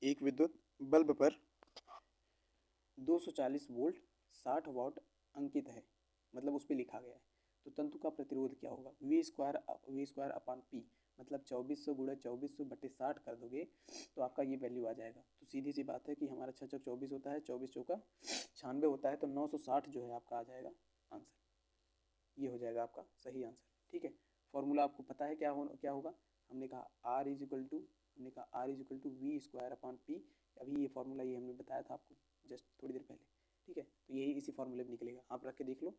एक विद्युत बल्ब पर 240 वोल्ट 60 वाट अंकित है, मतलब उस पर लिखा गया है, तो तंतु का प्रतिरोध क्या होगा। वी स्क्वायर अपान पी, मतलब 2400 गुणा 2400 बटे 60 कर दोगे तो आपका ये वैल्यू आ जाएगा। तो सीधी सी बात है कि हमारा 6 चौक 24 होता है, 24 चौका 96 होता है, तो 960 जो है आपका आ जाएगा आंसर। ये हो जाएगा आपका सही आंसर। ठीक है, फॉर्मूला आपको पता है क्या होगा। हमने कहा R is equal to V square upon P. अभी ये फॉर्मूला ये हमने बताया था आपको जस्ट थोड़ी देर पहले। ठीक है, तो यही इसी फॉर्मूले में निकलेगा, आप रख के देख लो,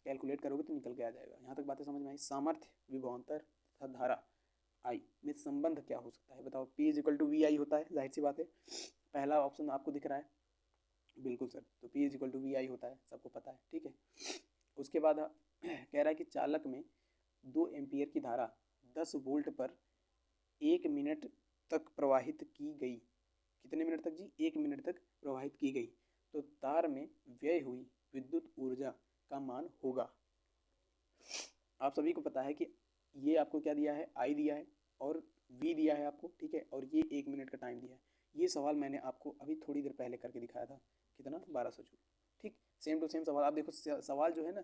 कैलकुलेट करोगे तो निकल के आ जाएगा। यहाँ तक बातें समझ में आई। सामर्थ्य, विभवांतर तथा धारा आई में संबंध क्या हो सकता है, बताओ। P is equal to V I होता है, जाहिर सी बात है, पहला ऑप्शन आपको दिख रहा है, बिल्कुल सर, तो P is equal to V I होता है, सबको पता है। ठीक है, उसके बाद कह रहा है कि चालक में 2 एम्पियर की धारा 10 वोल्ट पर 1 मिनट तक प्रवाहित की गई। कितने मिनट तक जी, 1 मिनट तक प्रवाहित की गई, तो तार में व्यय हुई विद्युत ऊर्जा का मान होगा। आप सभी को पता है कि ये आपको क्या दिया है, आई दिया है और वी दिया है आपको। ठीक है, और ये 1 मिनट का टाइम दिया है। ये सवाल मैंने आपको अभी थोड़ी देर पहले करके दिखाया था, कितना, 1200 जूल। ठीक, सेम टू सेम सवाल। आप देखो सवाल जो है ना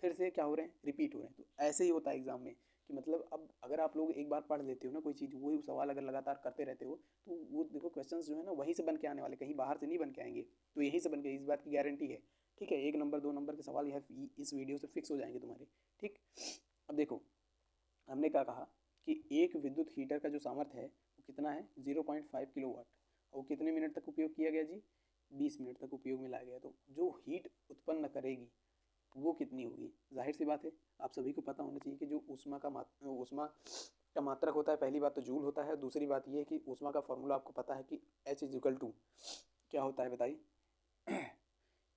फिर से क्या हो रहे हैं, रिपीट हो रहे हैं। तो ऐसे ही होता है एग्जाम में कि मतलब अब अगर आप लोग एक बार पढ़ लेते हो ना कोई चीज़, वही सवाल अगर लगातार करते रहते हो तो वो देखो क्वेश्चंस जो है ना वहीं से बन के आने वाले, कहीं बाहर से नहीं बन के आएंगे, तो यहीं से बन के, इस बात की गारंटी है। ठीक है, 1 नंबर 2 नंबर के सवाल यह इस वीडियो से फिक्स हो जाएंगे तुम्हारे। ठीक, अब देखो हमने क्या कहा कि एक विद्युत हीटर का जो सामर्थ्य है वो कितना है, 0.5 किलोवाट, और वो कितने मिनट तक उपयोग किया गया जी, 20 मिनट तक उपयोग में लाया गया। तो जो हीट उत्पन्न करेगी वो कितनी होगी। जाहिर सी बात है, आप सभी को पता होना चाहिए कि जो ऊष्मा का मात्रक होता है, पहली बात तो जूल होता है, दूसरी बात ये है कि ऊष्मा का फॉर्मूला आपको पता है कि एच इज इक्वल टू क्या होता है, बताइए।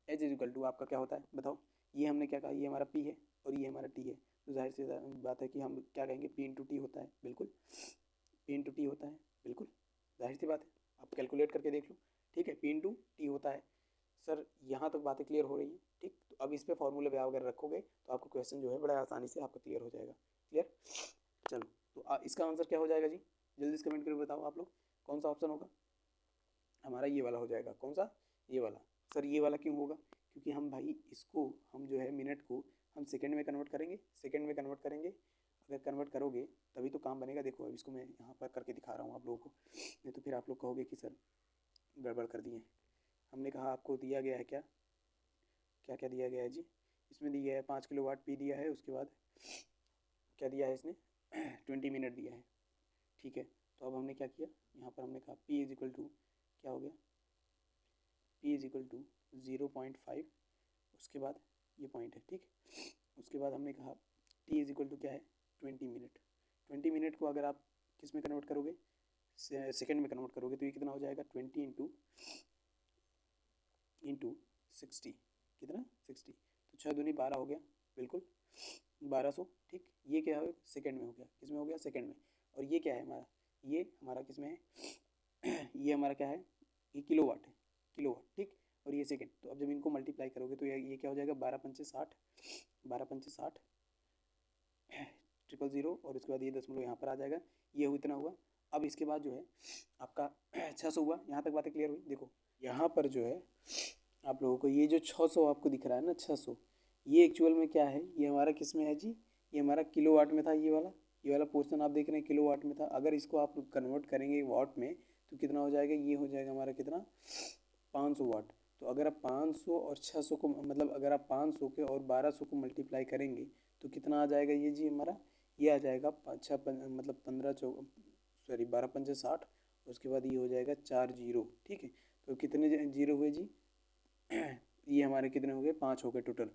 एच इज इक्वल टू आपका क्या होता है, बताओ। ये हमने क्या कहा, ये हमारा पी है और ये हमारा टी है, तो जाहिर सी बात है कि हम क्या कहेंगे, पी इंटू टी होता है, बिल्कुल, पी इंटू टी होता है, बिल्कुल, जाहिर सी बात है, आप कैलकुलेट करके देख लो। ठीक है, पी इंटू टी होता है। सर यहाँ तक बातें क्लियर हो रही हैं। ठीक, तो अब इस पे फॉर्मूले पे अगर रखोगे तो आपको क्वेश्चन जो है बड़ा आसानी से आपका क्लियर हो जाएगा। क्लियर, चलो, तो इसका आंसर क्या हो जाएगा जी, जल्दी से कमेंट करके बताओ आप लोग, कौन सा ऑप्शन होगा हमारा, ये वाला हो जाएगा। कौन सा, ये वाला। सर ये वाला क्यों होगा, क्योंकि हम भाई इसको, हम जो है मिनट को हम सेकंड में कन्वर्ट करेंगे, सेकंड में कन्वर्ट करेंगे। अगर कन्वर्ट करोगे तभी तो काम बनेगा। देखो अब इसको मैं यहाँ पर करके दिखा रहा हूँ आप लोगों को, नहीं तो फिर आप लोग कहोगे कि सर गड़बड़ कर दिए। हमने कहा आपको दिया गया है क्या क्या क्या दिया गया है जी, इसमें दिया है 5 किलोवाट पी दिया है, उसके बाद क्या दिया है इसने, 20 मिनट दिया है। ठीक है, तो अब हमने क्या किया, यहाँ पर हमने कहा पी इज इक्वल टू क्या हो गया, पी इज इक्वल टू 0.5, उसके बाद ये पॉइंट है। ठीक, उसके बाद हमने कहा टी इज इक्वल टू क्या है, 20 मिनट। 20 मिनट को अगर आप किस में कन्वर्ट करोगे, सेकेंड में कन्वर्ट करोगे, तो ये कितना हो जाएगा, 20 इंटू 60, कितना, 60, तो 6 दूनी 12 हो गया, बिल्कुल 1200। ठीक, ये क्या है, सेकेंड में हो गया, किस में हो गया, सेकेंड में। और ये क्या है हमारा, ये हमारा किस में है, ये हमारा क्या है, ये किलोवाट है, किलोवाट। ठीक, और ये सेकेंड। तो अब जब इनको मल्टीप्लाई करोगे तो ये क्या हो जाएगा, 12×5 = 60, 12×5 = 60, 000, और उसके बाद ये दशमलव यहाँ पर आ जाएगा, ये इतना हुआ। अब इसके बाद जो है आपका 600 हुआ। यहाँ तक बातें क्लियर हुई। देखो यहाँ पर जो है आप लोगों को ये जो 600 आपको दिख रहा है ना, 600, ये एक्चुअल में क्या है, ये हमारा किस में है जी, ये हमारा किलोवाट में था। ये वाला पोर्शन आप देख रहे हैं किलोवाट में था। अगर इसको आप कन्वर्ट करेंगे वाट में तो कितना हो जाएगा, ये हो जाएगा हमारा कितना, 500 वाट। तो अगर आप 500 और 600 को, मतलब अगर आप 500 के और 1200 को मल्टीप्लाई करेंगे तो कितना आ जाएगा ये जी हमारा, ये आ जाएगा मतलब 12×5 = 60, उसके बाद ये हो जाएगा 4 जीरो। ठीक है, तो कितने जीरो हुए जी, ये हमारे कितने हो गए, 5 हो गए टोटल।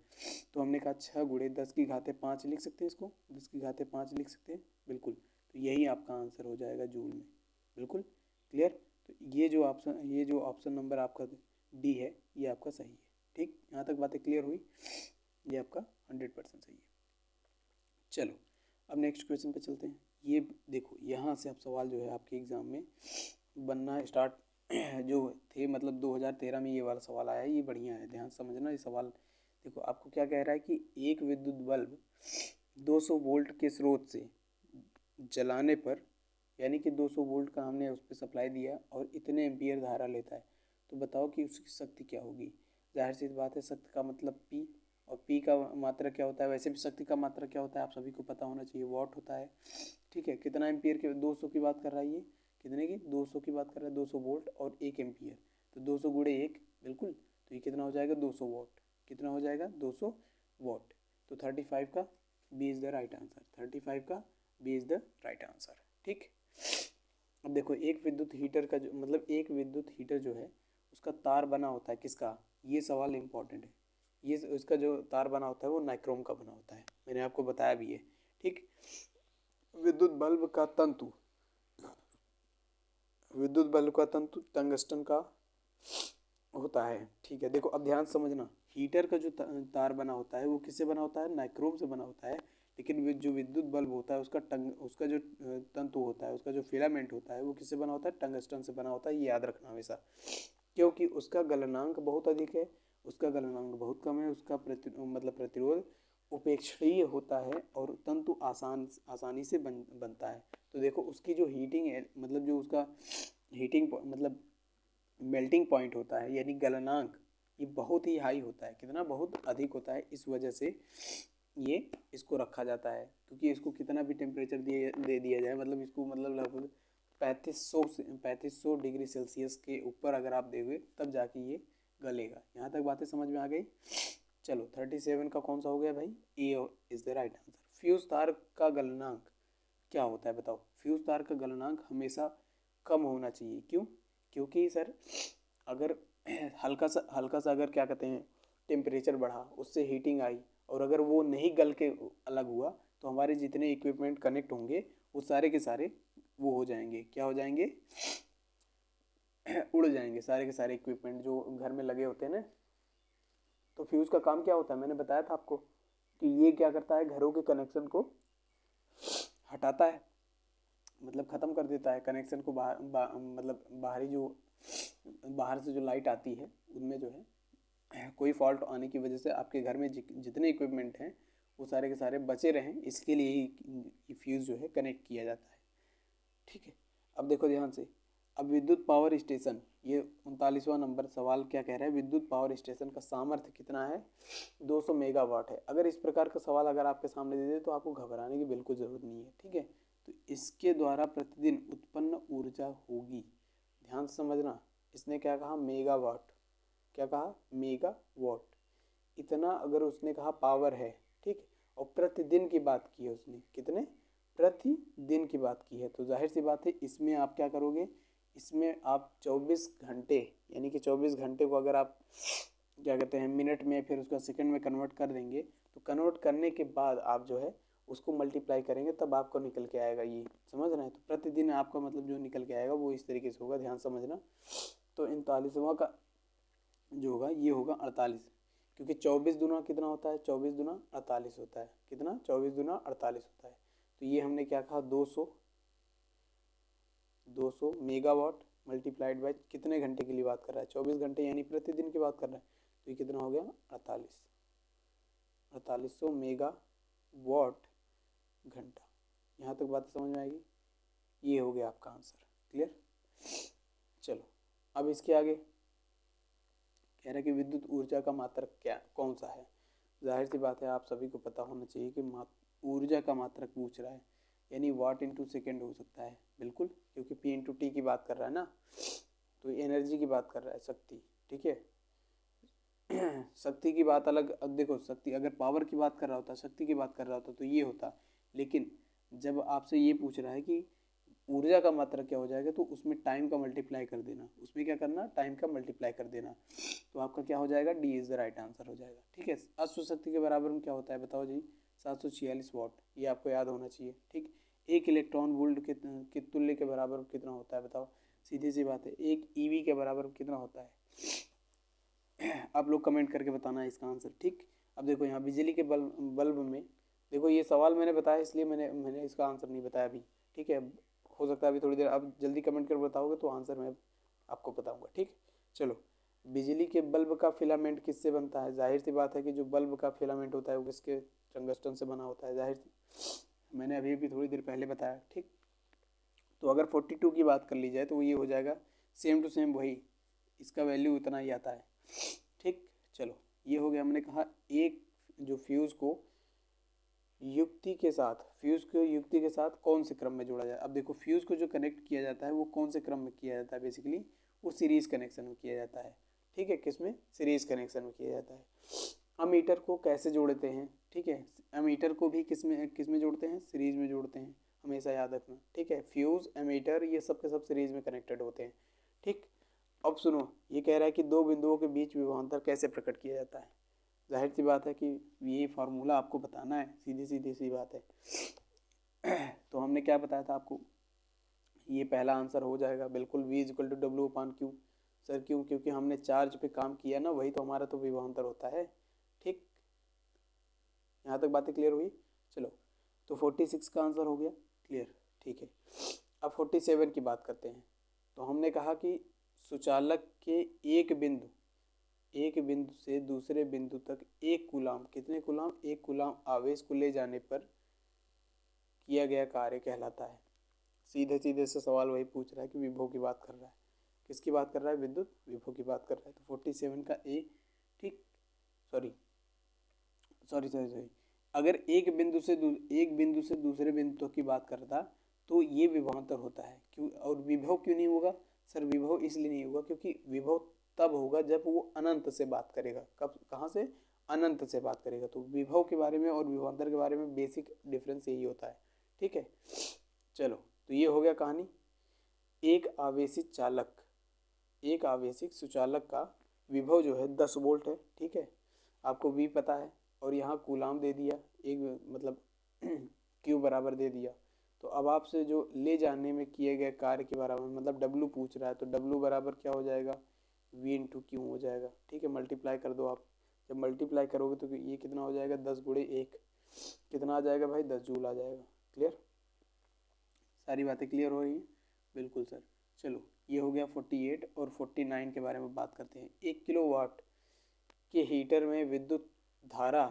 तो हमने कहा 6×10⁵ लिख सकते हैं इसको, 10⁵5 लिख सकते हैं, बिल्कुल। तो यही आपका आंसर हो जाएगा जूल में, बिल्कुल क्लियर। तो ये जो ऑप्शन नंबर आपका डी है ये आपका सही है। ठीक, यहाँ तक बातें क्लियर हुई, ये आपका 100% सही है। चलो अब नेक्स्ट क्वेश्चन पे चलते हैं। ये देखो यहाँ से अब सवाल जो है आपके एग्ज़ाम में बनना स्टार्ट जो थे, मतलब 2013 में ये वाला सवाल आया है, ये बढ़िया है, ध्यान समझना ये सवाल। देखो आपको क्या कह रहा है कि एक विद्युत बल्ब 200 वोल्ट के स्रोत से जलाने पर यानी कि 200 वोल्ट का हमने उस पर सप्लाई दिया और इतने एम्पियर धारा लेता है, तो बताओ कि उसकी शक्ति क्या होगी। जाहिर सी बात है, शक्ति का मतलब पी, और पी का मात्रा क्या होता है, वैसे भी शक्ति का मात्रा क्या होता है आप सभी को पता होना चाहिए, वॉट होता है। ठीक है, कितना एम्पियर के 200 की बात कर रहा है ये, कितने की 200 की बात कर रहा है, 200 वोल्ट और 1 एम्पियर, तो 200 गुणे 1 बिल्कुल, तो ये कितना हो जाएगा 200 वॉट, कितना हो जाएगा 200 वॉट। तो 35 का B is the right answer, 35 का B is the right answer. ठीक, अब देखो एक विद्युत हीटर का जो मतलब एक विद्युत हीटर जो है उसका तार बना होता है किसका, ये सवाल इम्पॉर्टेंट है। ये उसका जो तार बना होता है वो नाइक्रोम का बना होता है, मैंने आपको बताया भी है। ठीक, विद्युत बल्ब का तंतु, विद्युत बल्ब का तंतु टंगस्टन का होता है। ठीक है, देखो अब ध्यान समझना, हीटर का जो तार बना होता है वो किससे बना होता है, नाइक्रोम से बना होता है। लेकिन जो विद्युत बल्ब होता है उसका जो तंतु होता है, उसका जो फिलामेंट होता है वो किससे बना होता है, टंगस्टन से बना होता है। ये याद रखना हमेशा, क्योंकि उसका गलनांक बहुत अधिक है, उसका गलनांक बहुत कम है, उसका प्रतिरोध उपेक्षणीय होता है और तंतु आसानी से बनता है। तो देखो उसकी जो हीटिंग है, मतलब जो उसका हीटिंग मतलब मेल्टिंग पॉइंट होता है, यानी गलनांक, ये बहुत ही हाई होता है, कितना बहुत अधिक होता है। इस वजह से ये इसको रखा जाता है, क्योंकि इसको कितना भी टेम्परेचर दे दिया जाए, मतलब इसको मतलब लगभग 3500 डिग्री सेल्सियस के ऊपर अगर आप देंगे तब जाके ये गलेगा। यहाँ तक बातें समझ में आ गई। चलो 37 का कौन सा हो गया भाई, A is the right answer. Fuse तार का गलनांक क्या होता है बताओ, फ्यूज तार का गलनांक हमेशा कम होना चाहिए, क्यों, क्योंकि सर अगर हल्का सा अगर क्या कहते हैं टेम्परेचर बढ़ा, उससे हीटिंग आई, और अगर वो नहीं गल के अलग हुआ, तो हमारे जितने इक्विपमेंट कनेक्ट होंगे वो सारे के सारे वो हो जाएंगे, क्या हो जाएंगे उड़ जाएंगे सारे के सारे इक्विपमेंट जो घर में लगे होते हैं ना। तो फ्यूज का काम क्या होता है, मैंने बताया था आपको कि ये क्या करता है, घरों के कनेक्शन को हटाता है, मतलब ख़त्म कर देता है कनेक्शन को। मतलब बाहर से जो लाइट आती है उनमें जो है कोई फॉल्ट आने की वजह से आपके घर में जितने इक्विपमेंट हैं वो सारे के सारे बचे रहें, इसके लिए ही फ्यूज़ जो है कनेक्ट किया जाता है। ठीक है, अब देखो ध्यान से, अब विद्युत पावर स्टेशन, ये 39वां नंबर सवाल क्या कह रहा है, विद्युत पावर स्टेशन का सामर्थ्य कितना है, 200 मेगावाट है। अगर इस प्रकार का सवाल अगर आपके सामने दे दे तो आपको घबराने की बिल्कुल ज़रूरत नहीं है। ठीक है, तो इसके द्वारा प्रतिदिन उत्पन्न ऊर्जा होगी, ध्यान से समझना, इसने क्या कहा मेगावाट, क्या कहा मेगावाट, इतना अगर उसने कहा पावर है। ठीक, और प्रतिदिन की बात की है उसने, कितने प्रतिदिन की बात की है, तो जाहिर सी बात है इसमें आप क्या करोगे, इसमें आप 24 घंटे, यानी कि 24 घंटे को अगर आप क्या कहते हैं मिनट में फिर उसका सेकंड में कन्वर्ट कर देंगे, तो कन्वर्ट करने के बाद आप जो है उसको मल्टीप्लाई करेंगे तब आपको निकल के आएगा, ये समझ रहे हैं। तो प्रतिदिन आपका मतलब जो निकल के आएगा वो इस तरीके से होगा, ध्यान समझना। तो 39वां का जो होगा ये होगा 48, क्योंकि 24 दूना कितना होता है, 24 दूना 48 होता है, कितना 24 दूना 48 होता है। तो ये हमने क्या कहा 200 मेगावाट मल्टीप्लाइड बाय कितने घंटे के लिए बात कर रहा है, 24 घंटे, यानी प्रतिदिन की बात कर रहा है। तो ये कितना हो गया 4800 मेगावाट घंटा। यहाँ तक बात समझ में आएगी, ये हो गया आपका आंसर, क्लियर। चलो अब इसके आगे कह रहा है कि विद्युत ऊर्जा का मात्रक क्या कौन सा है। जाहिर सी बात है आप सभी को पता होना चाहिए कि ऊर्जा का मात्रक पूछ रहा है, यानी वाट इंटू सेकेंड हो सकता है, बिल्कुल, क्योंकि पी इंटू टी की बात कर रहा है ना, तो एनर्जी की बात कर रहा है, शक्ति। ठीक है, शक्ति की बात अलग, अब देखो शक्ति अगर पावर की बात कर रहा होता, शक्ति की बात कर रहा होता तो ये होता, लेकिन जब आपसे ये पूछ रहा है कि ऊर्जा का मात्रक क्या हो जाएगा, तो उसमें टाइम का मल्टीप्लाई कर देना, उसमें क्या करना टाइम का मल्टीप्लाई कर देना, तो आपका क्या हो जाएगा D is the right answer हो जाएगा। ठीक है, अश्व शक्ति के बराबर में क्या होता है बताओ जी, 746 वाट, ये आपको याद होना चाहिए। ठीक, एक इलेक्ट्रॉन वोल्ट के तुल्य के बराबर कितना होता है बताओ, सीधी सी बात है, एक ईवी के बराबर कितना होता है, आप लोग कमेंट करके बताना है इसका आंसर। ठीक, अब देखो यहाँ बिजली के बल्ब में, देखो ये सवाल मैंने बताया इसलिए मैंने इसका आंसर नहीं बताया अभी। ठीक है, हो सकता है अभी थोड़ी देर आप जल्दी कमेंट कर बताओगे तो आंसर मैं आपको बताऊंगा। ठीक, चलो, बिजली के बल्ब का फिलामेंट किससे बनता है, जाहिर सी बात है कि जो बल्ब का फिलामेंट होता है वो किसके, टंगस्टन से बना होता है, जाहिर मैंने अभी थोड़ी देर पहले बताया। ठीक, तो अगर 42 की बात कर ली जाए तो ये हो जाएगा सेम टू सेम वही, इसका वैल्यू उतना ही आता है। ठीक, चलो ये हो गया। हमने कहा एक जो फ्यूज़ को युक्ति के साथ कौन से क्रम में जोड़ा जाए। अब देखो फ्यूज़ को जो कनेक्ट किया जाता है वो कौन से क्रम में किया जाता है, बेसिकली वो सीरीज़ कनेक्शन में किया जाता है। ठीक है, किसमें, सीरीज़ कनेक्शन में किया जाता है। अमीटर को कैसे जोड़ते हैं, ठीक है, अमीटर को भी किसमें जोड़ते हैं, सीरीज़ में जोड़ते हैं, हमेशा याद रखना। ठीक है, फ्यूज़, एमीटर ये सब के सब सीरीज़ में कनेक्टेड होते हैं। ठीक, अब सुनो, ये कह रहा है कि दो बिंदुओं के बीच विभवांतर कैसे प्रकट किया जाता है। जाहिर सी बात है कि ये फार्मूला आपको बताना है, सीधी सी बात है। तो हमने क्या बताया था आपको, ये पहला आंसर हो जाएगा बिल्कुल, V=W/Q। सर क्यों, क्योंकि हमने चार्ज पे काम किया ना, वही तो हमारा तो विभवांतर होता है। ठीक, यहाँ तक बातें क्लियर हुई। चलो, तो 46 का आंसर हो गया क्लियर। ठीक है, अब 47 की बात करते हैं। तो हमने कहा कि सुचालक के एक बिंदु से दूसरे बिंदु तक एक कूलाम, कितने कूलाम, एक कूलाम आवेश को ले जाने पर किया गया कार्य कहलाता है। सीधे से सवाल वही पूछ रहा है कि विभव की बात कर रहा है, किसकी बात कर रहा है, विद्युत विभव की बात कर रहा है। तो 47 का ए, ठीक, सॉरी, अगर एक बिंदु से दूसरे बिंदु तक की बात करता तो ये विभवांतर होता है। क्यों, और विभव क्यों नहीं होगा सर, विभव इसलिए नहीं होगा क्योंकि विभव तब होगा जब वो अनंत से बात करेगा। कब, कहाँ से, अनंत से बात करेगा। तो विभव के बारे में और विभवांतर के बारे में बेसिक डिफरेंस यही होता है। ठीक है, चलो, तो ये हो गया कहानी। एक आवेशिक सुचालक का विभव जो है 10 वोल्ट है। ठीक है, आपको V पता है और यहाँ कूलाम दे दिया, एक मतलब Q बराबर दे दिया। तो अब आपसे जो ले जाने में किए गए कार्य के बराबर मतलब W पूछ रहा है, तो W बराबर क्या हो जाएगा, V/Q हो जाएगा। ठीक है, मल्टीप्लाई कर दो आप। जब मल्टीप्लाई करोगे तो ये कितना हो जाएगा, 10 × 1 कितना आ जाएगा भाई, 10 जूल आ जाएगा। क्लियर, सारी बातें क्लियर हो रही हैं, बिल्कुल सर। चलो, ये हो गया 48 और 49 के बारे में बात करते हैं। 1 किलोवाट के हीटर में विद्युत धारा,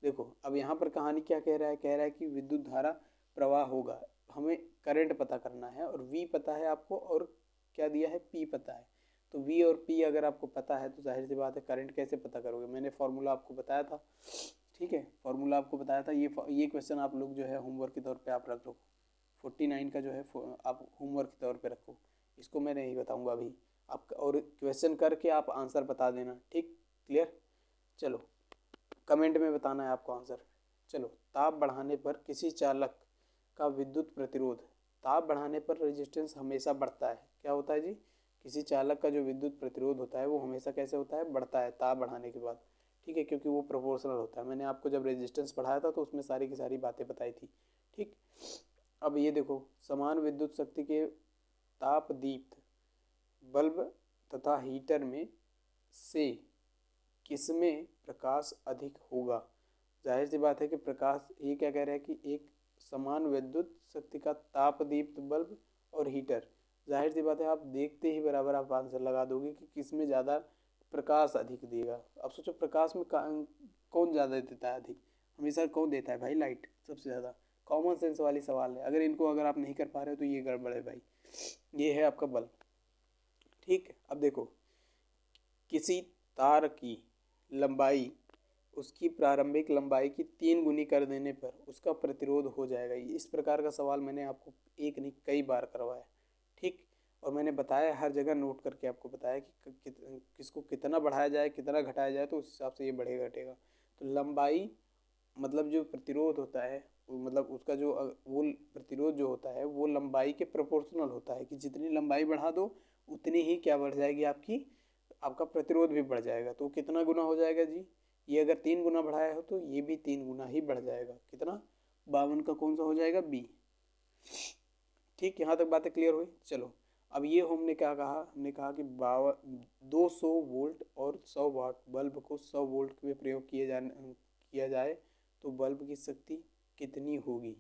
देखो अब यहाँ पर कहानी क्या कह रहा है कि विद्युत धारा प्रवाह होगा, हमें करंट पता करना है और V पता है आपको और क्या दिया है, P पता है। तो V और P अगर आपको पता है तो जाहिर सी बात है करंट कैसे पता करोगे, मैंने फार्मूला आपको बताया था। ठीक है, फार्मूला आपको बताया था। ये क्वेश्चन आप लोग जो है होमवर्क के तौर पे आप रख लो। 49 का जो है आप होमवर्क के तौर पे रखो, इसको मैं नहीं बताऊंगा अभी आप, और क्वेश्चन करके आप आंसर बता देना। ठीक, क्लियर। चलो, कमेंट में बताना है आपको आंसर। चलो, ताप बढ़ाने पर किसी चालक का विद्युत प्रतिरोध, ताप बढ़ाने पर रेजिस्टेंस हमेशा बढ़ता है। क्या होता है जी, किसी चालक का जो विद्युत प्रतिरोध होता है वो हमेशा कैसे होता है, बढ़ता है ताप बढ़ाने के बाद। ठीक है, क्योंकि वो प्रोपोर्शनल होता है। मैंने आपको जब रेजिस्टेंस पढ़ाया था तो उसमें सारी की सारी बातें बताई थी। ठीक, अब ये देखो, समान विद्युत शक्ति के ताप दीप्त बल्ब तथा हीटर में से किसमें प्रकाश अधिक होगा। जाहिर सी बात है कि प्रकाश, ये क्या कह रहा है कि एक समान विद्युत शक्ति का ताप दीप्त बल्ब और हीटर, जाहिर सी बात है आप देखते ही बराबर आप आंसर लगा दोगे कि किसमें ज़्यादा प्रकाश अधिक देगा। अब सोचो प्रकाश में कौन ज़्यादा देता है अधिक, हमेशा कौन देता है भाई, लाइट सबसे ज़्यादा। कॉमन सेंस वाली सवाल है, अगर आप नहीं कर पा रहे हो तो ये गड़बड़ है भाई। ये है आपका बल्ब। ठीक, अब देखो, किसी तार की लंबाई उसकी प्रारंभिक लंबाई की 3 गुनी कर देने पर उसका प्रतिरोध हो जाएगा। इस प्रकार का सवाल मैंने आपको एक नहीं कई बार करवाया। ठीक, और मैंने बताया, हर जगह नोट करके आपको बताया कि किसको कितना बढ़ाया जाए कितना घटाया जाए तो उस हिसाब से ये बढ़ेगा घटेगा। तो लंबाई मतलब जो प्रतिरोध होता है, मतलब उसका जो वो प्रतिरोध जो होता है वो लंबाई के प्रोपोर्शनल होता है कि जितनी लंबाई बढ़ा दो उतनी ही क्या बढ़ जाएगी आपका प्रतिरोध भी बढ़ जाएगा। तो कितना गुना हो जाएगा जी, ये अगर 3 गुना बढ़ाया हो तो ये भी 3 गुना ही बढ़ जाएगा। कितना, 52 का कौन सा हो जाएगा, बी। ठीक, यहाँ तक बातें क्लियर हुई। चलो, अब ये हमने क्या कहा, हमने कहा कि 200 वोल्ट और 100 वाट बल्ब को 100 वोल्ट में प्रयोग किया जाए तो बल्ब की शक्ति कितनी होगी।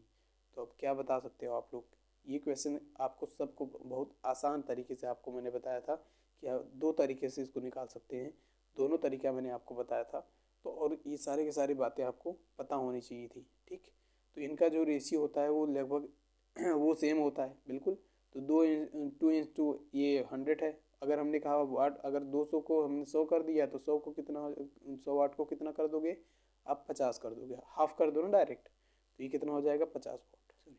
तो अब क्या बता सकते हो आप लोग, ये क्वेश्चन आपको सबको बहुत आसान तरीके से आपको मैंने बताया था कि 2 तरीके से इसको निकाल सकते हैं, दोनों तरीका मैंने आपको बताया था। तो और ये सारी की सारी बातें आपको पता होनी चाहिए थी। ठीक, तो इनका जो रेशियो होता है वो लगभग वो सेम होता है बिल्कुल। तो 2 ये 100 है। अगर हमने कहा वाट, अगर 200 को हमने 100 कर दिया तो 100 को कितना, 100 वाट को कितना कर दोगे आप, 50 कर दोगे, हाफ कर दो ना डायरेक्ट। तो ये कितना हो जाएगा, 50 वाट। सॉरी,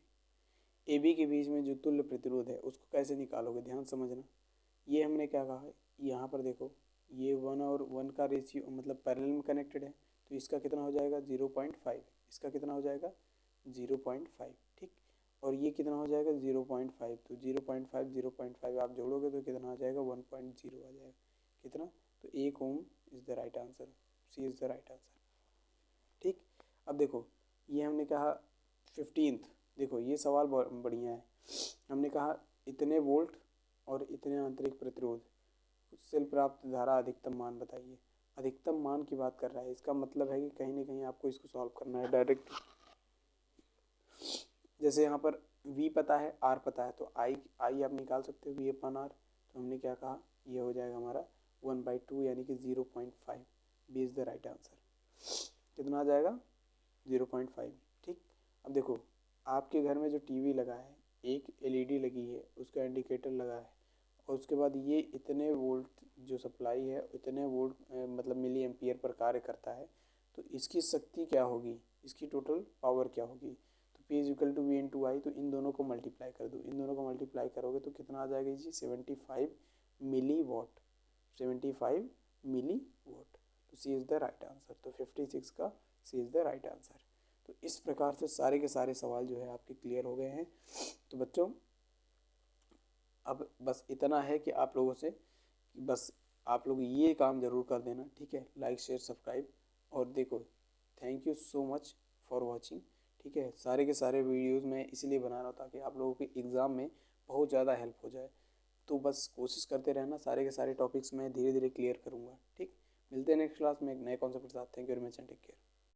ए बी के बीच में जो तुल्य प्रतिरोध है उसको कैसे निकालोगे, ध्यान समझना। ये हमने क्या कहा है, यहाँ पर देखो ये 1 और 1 का रेशियो मतलब पैरेलल में कनेक्टेड है, तो इसका कितना हो जाएगा 0.5, इसका कितना हो जाएगा 0.5, ठीक। और ये कितना हो जाएगा 0.5, तो 0.5 आप जोड़ोगे तो कितना आ जाएगा 1.0 आ जाएगा, कितना, तो 1 ohm is the right answer, C is the right answer, ठीक। अब देखो ये हमने कहा 15th, देखो ये सवाल बढ़िया है। हमने कहा इतने वोल्ट और इतने आंतरिक प्रतिरोध से प्राप्त धारा अधिकतम मान बताइए। अधिकतम मान की बात कर रहा है, इसका मतलब है कि कहीं ना कहीं आपको इसको सॉल्व करना है डायरेक्ट। जैसे यहाँ पर V पता है, R पता है, तो I आप निकाल सकते हो V/R। तो हमने क्या कहा, ये हो जाएगा हमारा 1/2 यानी कि 0.5, B is the right answer. कितना आ जाएगा 0.5, ठीक। अब देखो आपके घर में जो टीवी लगा है, एक एलईडी लगी है, उसका इंडिकेटर लगा है, और उसके बाद ये इतने वोल्ट जो सप्लाई है उतने वोल्ट मतलब मिली एम्पियर पर कार्य करता है, तो इसकी शक्ति क्या होगी, इसकी टोटल पावर क्या होगी। तो P = V/I, तो इन दोनों को मल्टीप्लाई कर दो, इन दोनों को मल्टीप्लाई करोगे तो कितना आ जाएगा जी 75 मिली वॉट, 75 मिली वॉट। तो सी इज़ द राइट आंसर, तो 56 का सी इज़ द राइट आंसर। तो इस प्रकार से सारे के सारे सवाल जो है आपके क्लियर हो गए हैं। तो बच्चों अब बस इतना है कि आप लोगों से बस आप लोग ये काम ज़रूर कर देना, ठीक है, लाइक शेयर सब्सक्राइब। और देखो thank you so much for watching, ठीक है। सारे के सारे वीडियोस मैं इसलिए बना रहा हूँ ताकि आप लोगों के एग्ज़ाम में बहुत ज़्यादा हेल्प हो जाए। तो बस कोशिश करते रहना, सारे के सारे टॉपिक्स मैं धीरे धीरे क्लियर करूँगा, ठीक। मिलते हैं नेक्स्ट क्लास में एक नए कॉन्सेप्ट के साथ। Thank you very much and take care.